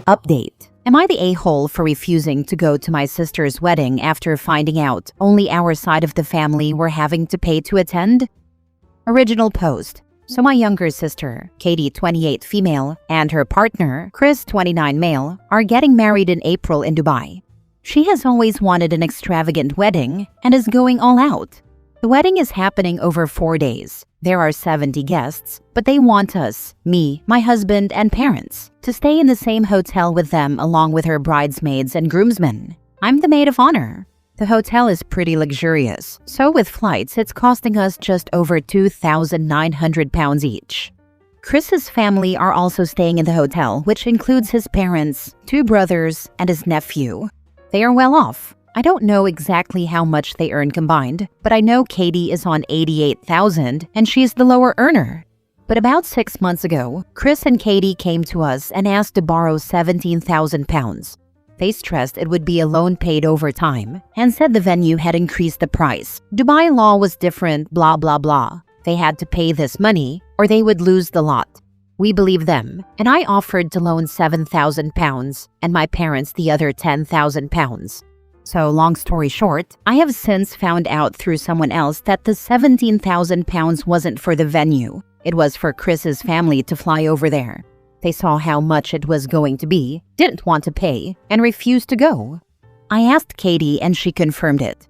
Update. Am I the a-hole for refusing to go to my sister's wedding after finding out only our side of the family were having to pay to attend? Original post. So my younger sister, Katie 28 female, and her partner, Chris 29 male, are getting married in April in Dubai. She has always wanted an extravagant wedding and is going all out. The wedding is happening over 4 days. There are 70 guests, but they want us, me, my husband, and parents, to stay in the same hotel with them along with her bridesmaids and groomsmen. I'm the maid of honor. The hotel is pretty luxurious, so with flights, it's costing us just over £2,900 each. Chris's family are also staying in the hotel, which includes his parents, 2 brothers, and his nephew. They are well off. I don't know exactly how much they earn combined, but I know Katie is on $88,000 and she's the lower earner. But about 6 months ago, Chris and Katie came to us and asked to borrow £17,000. They stressed it would be a loan paid over time and said the venue had increased the price. Dubai law was different, blah blah blah. They had to pay this money or they would lose the lot. We believed them, and I offered to loan £7,000 and my parents the other £10,000. So long story short, I have since found out through someone else that the £17,000 wasn't for the venue. It was for Chris's family to fly over there. They saw how much it was going to be, didn't want to pay, and refused to go. I asked Katie and she confirmed it.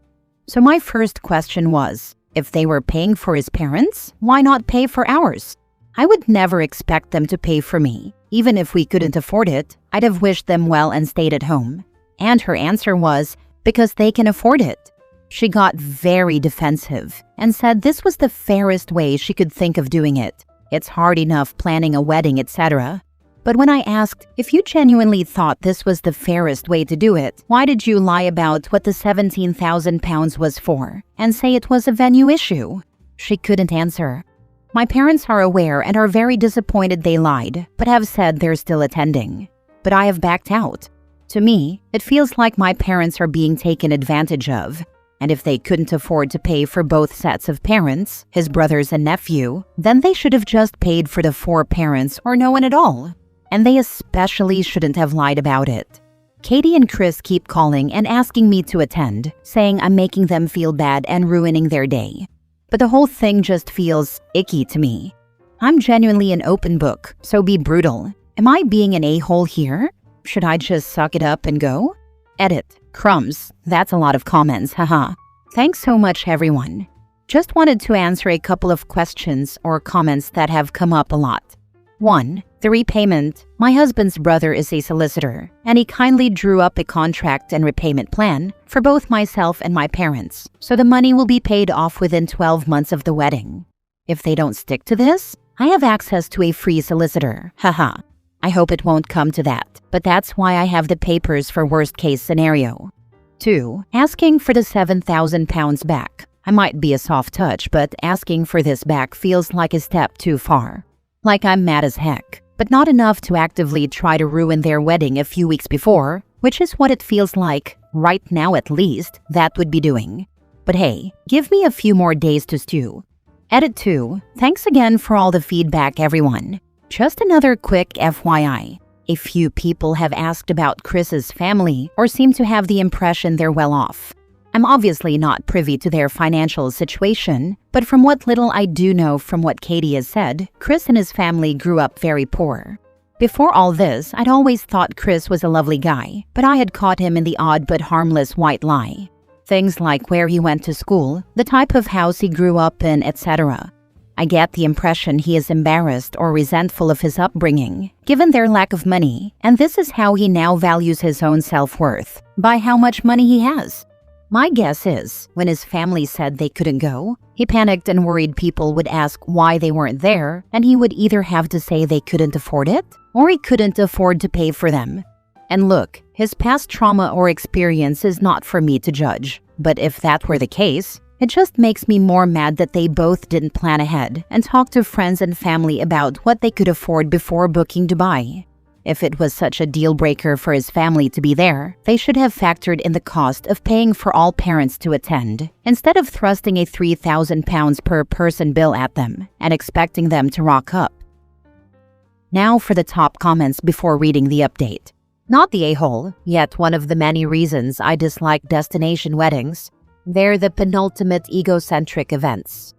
So my first question was, if they were paying for his parents, why not pay for ours? I would never expect them to pay for me. Even if we couldn't afford it, I'd have wished them well and stayed at home. And her answer was, because they can afford it. She got very defensive and said this was the fairest way she could think of doing it. It's hard enough planning a wedding, etc. But when I asked, if you genuinely thought this was the fairest way to do it, why did you lie about what the £17,000 was for and say it was a venue issue? She couldn't answer. My parents are aware and are very disappointed they lied, but have said they're still attending. But I have backed out. To me, it feels like my parents are being taken advantage of. And if they couldn't afford to pay for both sets of parents, his brothers and nephew, then they should have just paid for the 4 parents or no one at all. And they especially shouldn't have lied about it. Katie and Chris keep calling and asking me to attend, saying I'm making them feel bad and ruining their day. But the whole thing just feels icky to me. I'm genuinely an open book, so be brutal. Am I being an a-hole here? Should I just suck it up and go? Edit. Crumbs. That's a lot of comments, haha. Thanks so much, everyone. Just wanted to answer a couple of questions or comments that have come up a lot. 1. The repayment. My husband's brother is a solicitor, and he kindly drew up a contract and repayment plan for both myself and my parents, so the money will be paid off within 12 months of the wedding. If they don't stick to this, I have access to a free solicitor, haha. I hope it won't come to that, but that's why I have the papers for worst case scenario. 2. Asking for the £7,000 back. I might be a soft touch, but asking for this back feels like a step too far. Like I'm mad as heck, but not enough to actively try to ruin their wedding a few weeks before, which is what it feels like, right now at least, that would be doing. But hey, give me a few more days to stew. Edit 2. Thanks again for all the feedback, everyone. Just another quick FYI. A few people have asked about Chris's family or seem to have the impression they're well off. I'm obviously not privy to their financial situation, but from what little I do know from what Katie has said, Chris and his family grew up very poor. Before all this, I'd always thought Chris was a lovely guy, but I had caught him in the odd but harmless white lie. Things like where he went to school, the type of house he grew up in, etc. I get the impression he is embarrassed or resentful of his upbringing, given their lack of money, and this is how he now values his own self-worth, by how much money he has. My guess is, when his family said they couldn't go, he panicked and worried people would ask why they weren't there, and he would either have to say they couldn't afford it, or he couldn't afford to pay for them. And look, his past trauma or experience is not for me to judge, but if that were the case, it just makes me more mad that they both didn't plan ahead and talk to friends and family about what they could afford before booking Dubai. If it was such a deal breaker for his family to be there, they should have factored in the cost of paying for all parents to attend, instead of thrusting a £3,000 per person bill at them and expecting them to rock up. Now for the top comments before reading the update. Not the a-hole, yet one of the many reasons I dislike destination weddings. They're the penultimate egocentric events.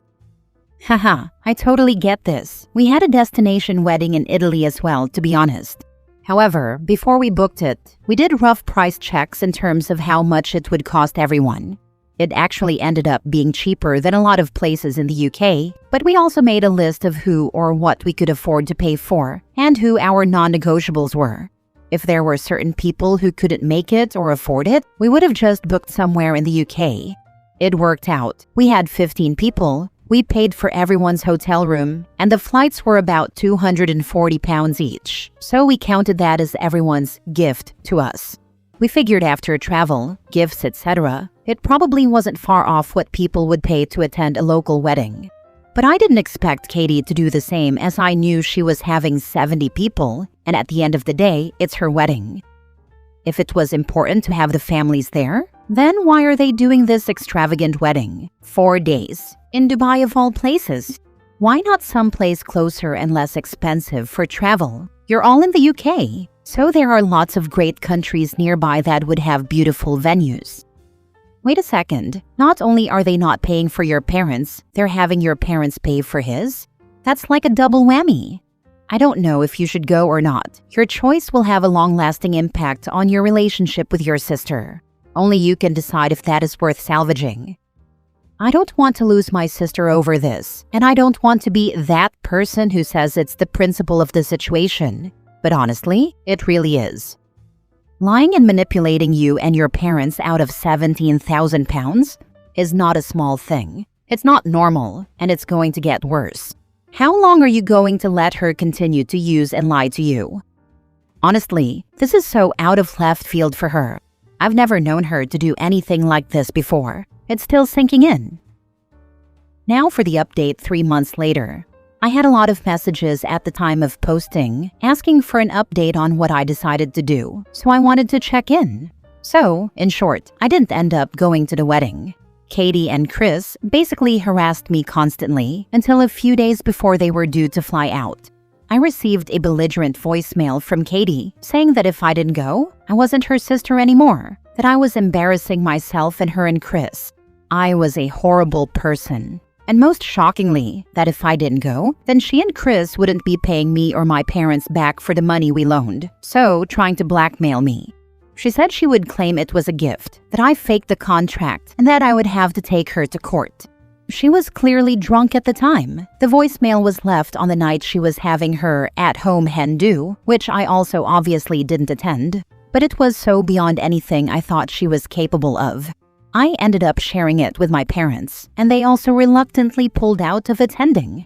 Haha, I totally get this. We had a destination wedding in Italy as well, to be honest. However, before we booked it, we did rough price checks in terms of how much it would cost everyone. It actually ended up being cheaper than a lot of places in the UK, but we also made a list of who or what we could afford to pay for and who our non-negotiables were. If there were certain people who couldn't make it or afford it, we would have just booked somewhere in the UK. It worked out. We had 15 people, we paid for everyone's hotel room, and the flights were about £240 each, so we counted that as everyone's gift to us. We figured after travel, gifts, etc., it probably wasn't far off what people would pay to attend a local wedding. But I didn't expect Katie to do the same, as I knew she was having 70 people, and at the end of the day, it's her wedding. If it was important to have the families there, then why are they doing this extravagant wedding? 4 days, in Dubai of all places. Why not someplace closer and less expensive for travel? You're all in the UK, so there are lots of great countries nearby that would have beautiful venues. Wait a second, not only are they not paying for your parents, they're having your parents pay for his? That's like a double whammy. I don't know if you should go or not. Your choice will have a long-lasting impact on your relationship with your sister. Only you can decide if that is worth salvaging. I don't want to lose my sister over this, and I don't want to be that person who says it's the principle of the situation. But honestly, it really is. Lying and manipulating you and your parents out of £17,000 is not a small thing. It's not normal, and it's going to get worse. How long are you going to let her continue to use and lie to you? Honestly, this is so out of left field for her. I've never known her to do anything like this before. It's still sinking in. Now for the update 3 months later. I had a lot of messages at the time of posting asking for an update on what I decided to do, so I wanted to check in. So, in short, I didn't end up going to the wedding. Katie and Chris basically harassed me constantly until a few days before they were due to fly out. I received a belligerent voicemail from Katie saying that if I didn't go, I wasn't her sister anymore, that I was embarrassing myself and her and Chris. I was a horrible person. And most shockingly, that if I didn't go, then she and Chris wouldn't be paying me or my parents back for the money we loaned, so trying to blackmail me. She said she would claim it was a gift, that I faked the contract, and that I would have to take her to court. She was clearly drunk at the time. The voicemail was left on the night she was having her at-home hen do, which I also obviously didn't attend. But it was so beyond anything I thought she was capable of. I ended up sharing it with my parents, and they also reluctantly pulled out of attending.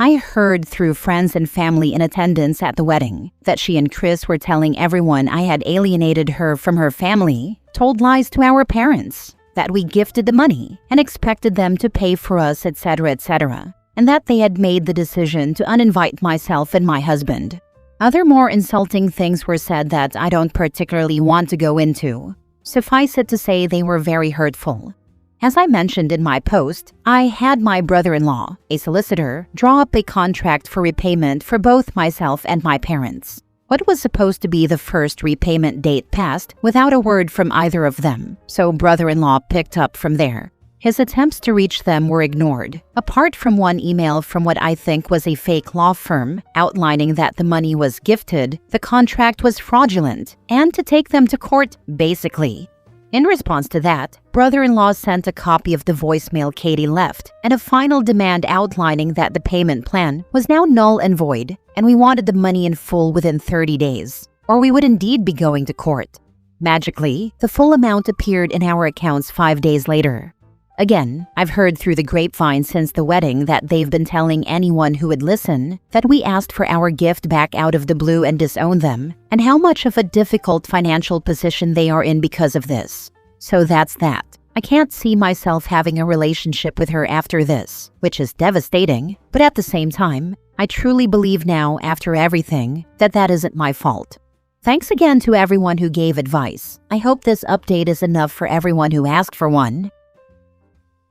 I heard through friends and family in attendance at the wedding that she and Chris were telling everyone I had alienated her from her family, told lies to our parents, that we gifted the money and expected them to pay for us, etc., etc., and that they had made the decision to uninvite myself and my husband. Other more insulting things were said that I don't particularly want to go into. Suffice it to say they were very hurtful. As I mentioned in my post, I had my brother-in-law, a solicitor, draw up a contract for repayment for both myself and my parents. What was supposed to be the first repayment date passed without a word from either of them, so brother-in-law picked up from there. His attempts to reach them were ignored, apart from one email from what I think was a fake law firm outlining that the money was gifted, the contract was fraudulent, and to take them to court, basically. In response to that, brother-in-law sent a copy of the voicemail Katie left and a final demand outlining that the payment plan was now null and void, and we wanted the money in full within 30 days, or we would indeed be going to court. Magically, the full amount appeared in our accounts 5 days later. Again, I've heard through the grapevine since the wedding that they've been telling anyone who would listen that we asked for our gift back out of the blue and disowned them, and how much of a difficult financial position they are in because of this. So that's that. I can't see myself having a relationship with her after this, which is devastating, but at the same time, I truly believe now, after everything, that that isn't my fault. Thanks again to everyone who gave advice. I hope this update is enough for everyone who asked for one.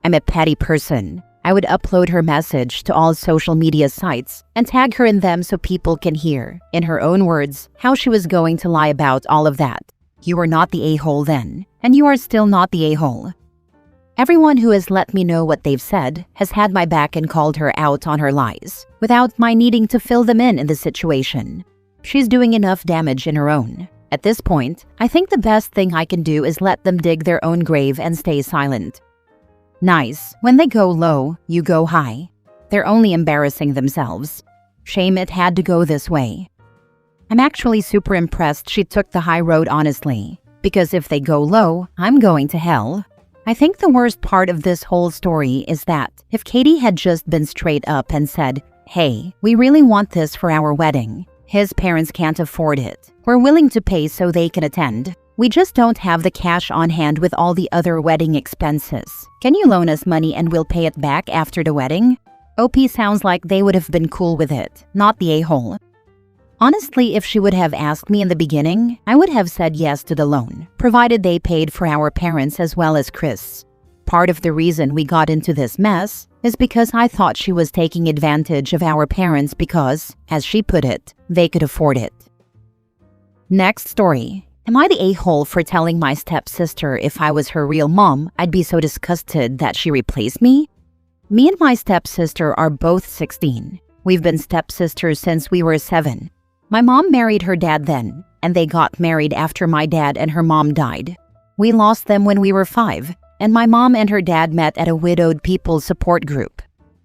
I'm a petty person. I would upload her message to all social media sites and tag her in them so people can hear, in her own words, how she was going to lie about all of that. You were not the a-hole then, and you are still not the a-hole. Everyone who has let me know what they've said has had my back and called her out on her lies, without my needing to fill them in the situation. She's doing enough damage in her own. At this point, I think the best thing I can do is let them dig their own grave and stay silent. Nice. When they go low, you go high. They're only embarrassing themselves. Shame it had to go this way. I'm actually super impressed she took the high road honestly, because if they go low, I'm going to hell. I think the worst part of this whole story is that if Katie had just been straight up and said, "Hey, we really want this for our wedding. His parents can't afford it. We're willing to pay so they can attend. We just don't have the cash on hand with all the other wedding expenses. Can you loan us money and we'll pay it back after the wedding?" OP sounds like they would have been cool with it, not the a-hole. Honestly, if she would have asked me in the beginning, I would have said yes to the loan, provided they paid for our parents as well as Chris. Part of the reason we got into this mess is because I thought she was taking advantage of our parents because, as she put it, they could afford it. Next story. Am I the a-hole for telling my stepsister if I was her real mom, I'd be so disgusted that she replaced me? Me and my stepsister are both 16. We've been stepsisters since we were 7. My mom married her dad then, and they got married after my dad and her mom died. We lost them when we were 5, and my mom and her dad met at a widowed people's support group.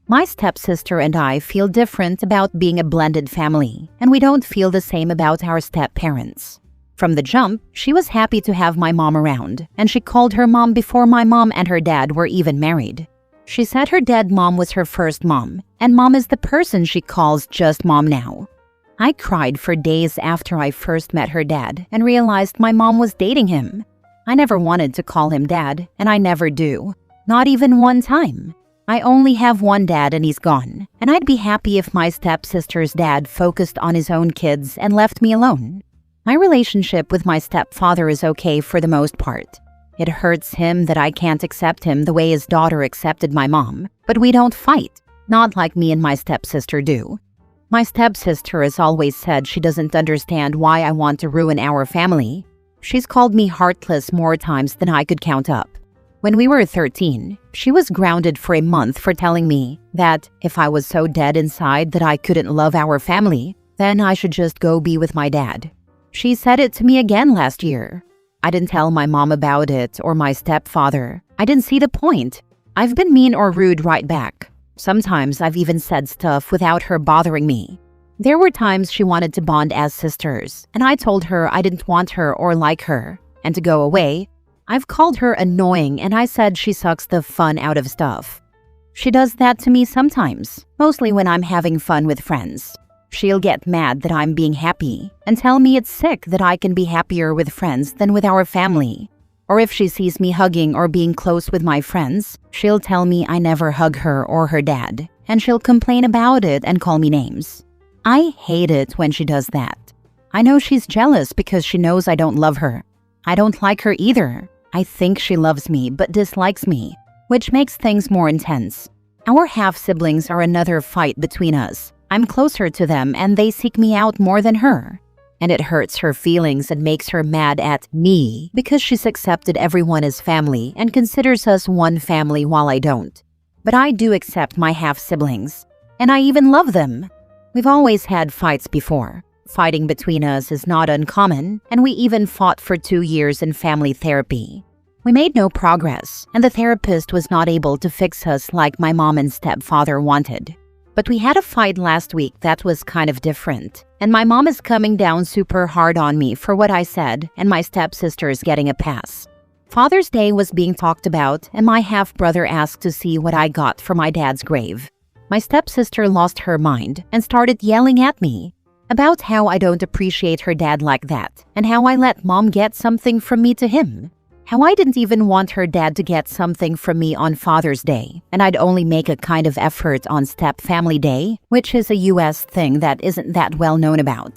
My stepsister and I feel different about being a blended family, and we don't feel the same about our step-parents. From the jump, she was happy to have my mom around, and she called her mom before my mom and her dad were even married. She said her dead mom was her first mom, and mom is the person she calls just mom now. I cried for days after I first met her dad and realized my mom was dating him. I never wanted to call him dad, and I never do. Not even one time. I only have one dad and he's gone, and I'd be happy if my stepsister's dad focused on his own kids and left me alone. My relationship with my stepfather is okay for the most part. It hurts him that I can't accept him the way his daughter accepted my mom, but we don't fight, not like me and my stepsister do. My stepsister has always said she doesn't understand why I want to ruin our family. She's called me heartless more times than I could count up. When we were 13, she was grounded for a month for telling me that if I was so dead inside that I couldn't love our family, then I should just go be with my dad. She said it to me again last year. I didn't tell my mom about it or my stepfather. I didn't see the point. I've been mean or rude right back. Sometimes I've even said stuff without her bothering me. There were times she wanted to bond as sisters, and I told her I didn't want her or like her, and to go away. I've called her annoying and I said she sucks the fun out of stuff. She does that to me sometimes, mostly when I'm having fun with friends. She'll get mad that I'm being happy and tell me it's sick that I can be happier with friends than with our family. Or if she sees me hugging or being close with my friends, she'll tell me I never hug her or her dad, and she'll complain about it and call me names. I hate it when she does that. I know she's jealous because she knows I don't love her. I don't like her either. I think she loves me but dislikes me, which makes things more intense. Our half-siblings are another fight between us. I'm closer to them and they seek me out more than her. And it hurts her feelings and makes her mad at me because she's accepted everyone as family and considers us one family while I don't. But I do accept my half-siblings, and I even love them. We've always had fights before. Fighting between us is not uncommon, and we even fought for 2 years in family therapy. We made no progress, and the therapist was not able to fix us like my mom and stepfather wanted. But we had a fight last week that was kind of different, and my mom is coming down super hard on me for what I said, and my stepsister is getting a pass. Father's Day was being talked about, and my half-brother asked to see what I got for my dad's grave. My stepsister lost her mind and started yelling at me about how I don't appreciate her dad like that, and how I let mom get something from me to him. How I didn't even want her dad to get something from me on Father's Day, and I'd only make a kind of effort on Step Family Day, which is a US thing that isn't that well known about.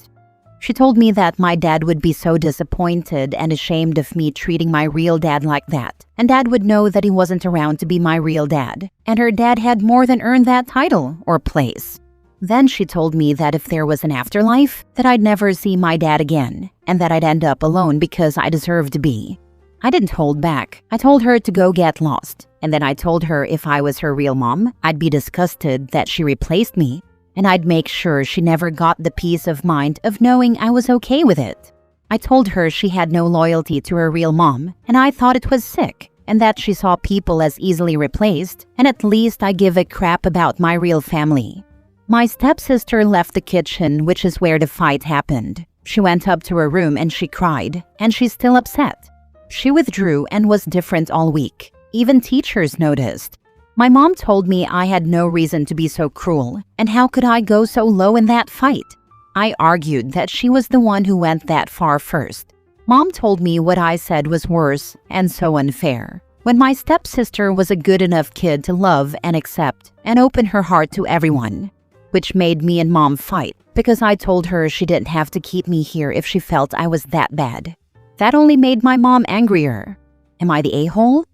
She told me that my dad would be so disappointed and ashamed of me treating my real dad like that, and dad would know that he wasn't around to be my real dad, and her dad had more than earned that title or place. Then she told me that if there was an afterlife, that I'd never see my dad again, and that I'd end up alone because I deserved to be. I didn't hold back. I told her to go get lost, and then I told her if I was her real mom, I'd be disgusted that she replaced me, and I'd make sure she never got the peace of mind of knowing I was okay with it. I told her she had no loyalty to her real mom, and I thought it was sick, and that she saw people as easily replaced, and at least I give a crap about my real family. My stepsister left the kitchen, which is where the fight happened. She went up to her room and she cried, and she's still upset. She withdrew and was different all week. Even teachers noticed. My mom told me I had no reason to be so cruel, and how could I go so low in that fight? I argued that she was the one who went that far first. Mom told me what I said was worse and so unfair, when my stepsister was a good enough kid to love and accept and open her heart to everyone, which made me and Mom fight because I told her she didn't have to keep me here if she felt I was that bad. That only made my mom angrier. Am I the a-hole?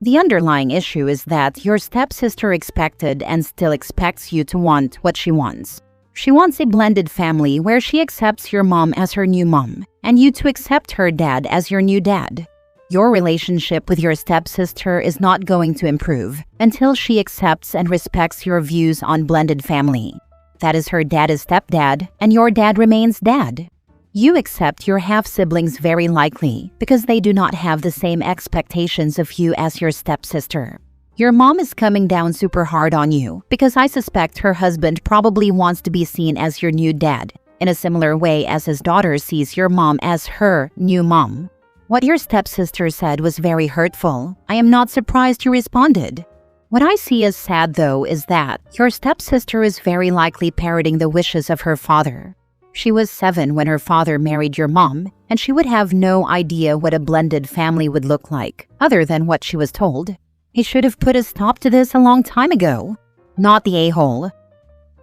The underlying issue is that your stepsister expected and still expects you to want what she wants. She wants a blended family where she accepts your mom as her new mom and you to accept her dad as your new dad. Your relationship with your stepsister is not going to improve until she accepts and respects your views on blended family. That is, her dad is stepdad and your dad remains dad. You accept your half-siblings very likely because they do not have the same expectations of you as your stepsister. Your mom is coming down super hard on you because I suspect her husband probably wants to be seen as your new dad, in a similar way as his daughter sees your mom as her new mom. What your stepsister said was very hurtful. I am not surprised you responded. What I see as sad, though, is that your stepsister is very likely parroting the wishes of her father. She was 7 when her father married your mom, and she would have no idea what a blended family would look like, other than what she was told. He should have put a stop to this a long time ago. Not the a-hole.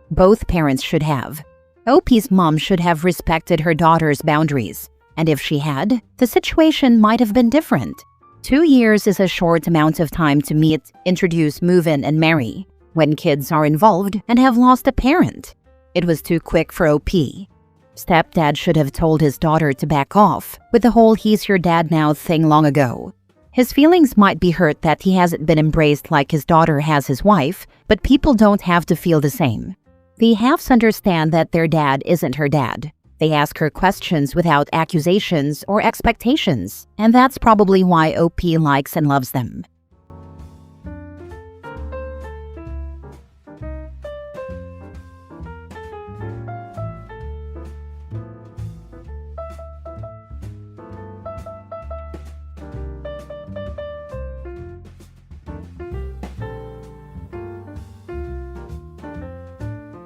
Both parents should have. OP's mom should have respected her daughter's boundaries, and if she had, the situation might have been different. 2 years is a short amount of time to meet, introduce, move in, and marry, when kids are involved and have lost a parent. It was too quick for OP. Stepdad should have told his daughter to back off with the whole "he's your dad now" thing long ago. His feelings might be hurt that he hasn't been embraced like his daughter has his wife, but people don't have to feel the same. The halves understand that their dad isn't her dad. They ask her questions without accusations or expectations, and that's probably why OP likes and loves them.